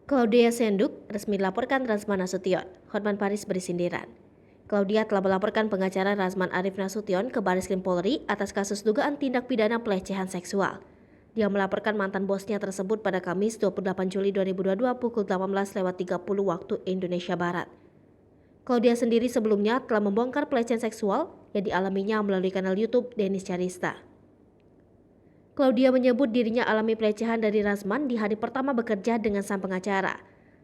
Claudia Senduk resmi dilaporkan Razman Nasution, Hotman Paris beri sindiran. Claudia telah melaporkan pengacara Razman Arif Nasution ke Bareskrim Polri atas kasus dugaan tindak pidana pelecehan seksual. Dia melaporkan mantan bosnya tersebut pada Kamis 28 Juli 2022 pukul 18.30 waktu Indonesia Barat. Claudia sendiri sebelumnya telah membongkar pelecehan seksual yang dialaminya melalui kanal YouTube Denis Charista. Claudia menyebut dirinya alami pelecehan dari Razman di hari pertama bekerja dengan sang pengacara.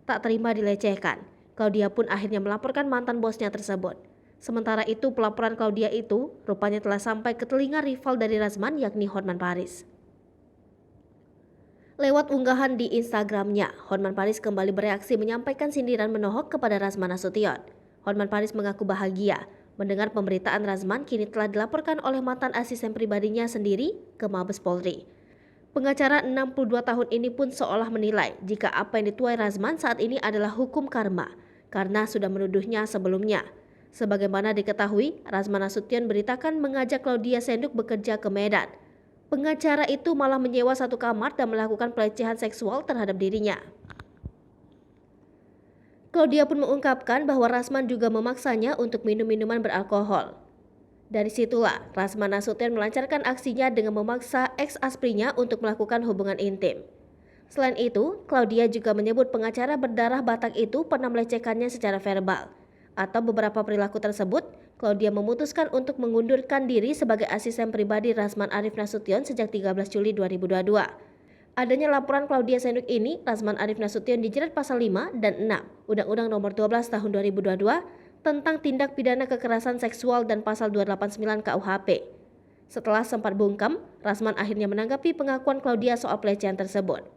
Tak terima dilecehkan, Claudia pun akhirnya melaporkan mantan bosnya tersebut. Sementara itu pelaporan Claudia itu rupanya telah sampai ke telinga rival dari Razman yakni Hotman Paris. Lewat unggahan di Instagramnya, Hotman Paris kembali bereaksi menyampaikan sindiran menohok kepada Razman Nasution. Hotman Paris mengaku bahagia mendengar pemberitaan Razman kini telah dilaporkan oleh mantan asisten pribadinya sendiri ke Mabes Polri. Pengacara 62 tahun ini pun seolah menilai jika apa yang dituai Razman saat ini adalah hukum karma karena sudah menuduhnya sebelumnya. Sebagaimana diketahui, Razman Nasution beritakan mengajak Claudia Senduk bekerja ke Medan. Pengacara itu malah menyewa satu kamar dan melakukan pelecehan seksual terhadap dirinya. Claudia pun mengungkapkan bahwa Razman juga memaksanya untuk minum minuman beralkohol. Dari situlah Razman Nasution melancarkan aksinya dengan memaksa ex-asprinya untuk melakukan hubungan intim. Selain itu, Claudia juga menyebut pengacara berdarah Batak itu pernah melecehkannya secara verbal. Atau beberapa perilaku tersebut, Claudia memutuskan untuk mengundurkan diri sebagai asisten pribadi Razman Arif Nasution sejak 13 Juli 2022. Adanya laporan Claudia Senduk ini, Razman Arif Nasution dijerat pasal 5 dan 6 Undang-Undang Nomor 12 Tahun 2022 tentang tindak pidana kekerasan seksual dan pasal 289 KUHP. Setelah sempat bungkam, Razman akhirnya menanggapi pengakuan Claudia soal pelecehan tersebut.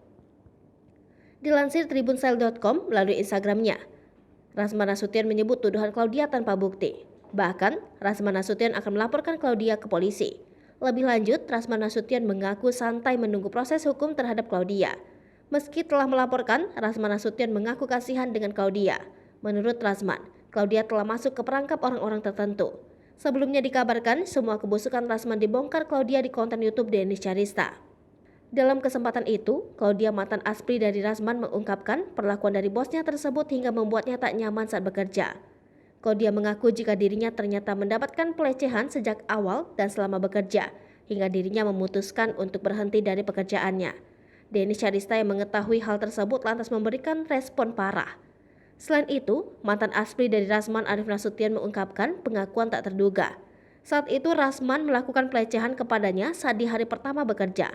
Dilansir Tribunstyle.com melalui Instagramnya, Razman Nasution menyebut tuduhan Claudia tanpa bukti. Bahkan, Razman Nasution akan melaporkan Claudia ke polisi. Lebih lanjut, Razman Nasution mengaku santai menunggu proses hukum terhadap Claudia. Meski telah melaporkan, Razman Nasution mengaku kasihan dengan Claudia. Menurut Razman, Claudia telah masuk ke perangkap orang-orang tertentu. Sebelumnya dikabarkan, semua kebusukan Razman dibongkar Claudia di konten YouTube Denis Charista. Dalam kesempatan itu, Claudia mantan aspri dari Razman mengungkapkan perlakuan dari bosnya tersebut hingga membuatnya tak nyaman saat bekerja. Claudia mengaku jika dirinya ternyata mendapatkan pelecehan sejak awal dan selama bekerja, hingga dirinya memutuskan untuk berhenti dari pekerjaannya. Denis Charista yang mengetahui hal tersebut lantas memberikan respon parah. Selain itu, mantan aspri dari Razman Arif Nasution mengungkapkan pengakuan tak terduga. Saat itu Razman melakukan pelecehan kepadanya saat di hari pertama bekerja.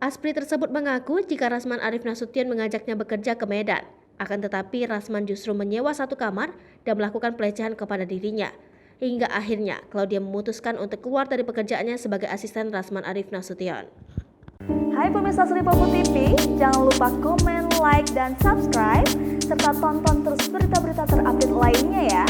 Aspri tersebut mengaku jika Razman Arif Nasution mengajaknya bekerja ke Medan. Akan tetapi Razman justru menyewa satu kamar dan melakukan pelecehan kepada dirinya. Hingga akhirnya Claudia memutuskan untuk keluar dari pekerjaannya sebagai asisten Razman Arif Nasution. Hai pemirsa Sri Popo TV, jangan lupa komen, like, dan subscribe, serta tonton terus berita-berita terupdate lainnya ya.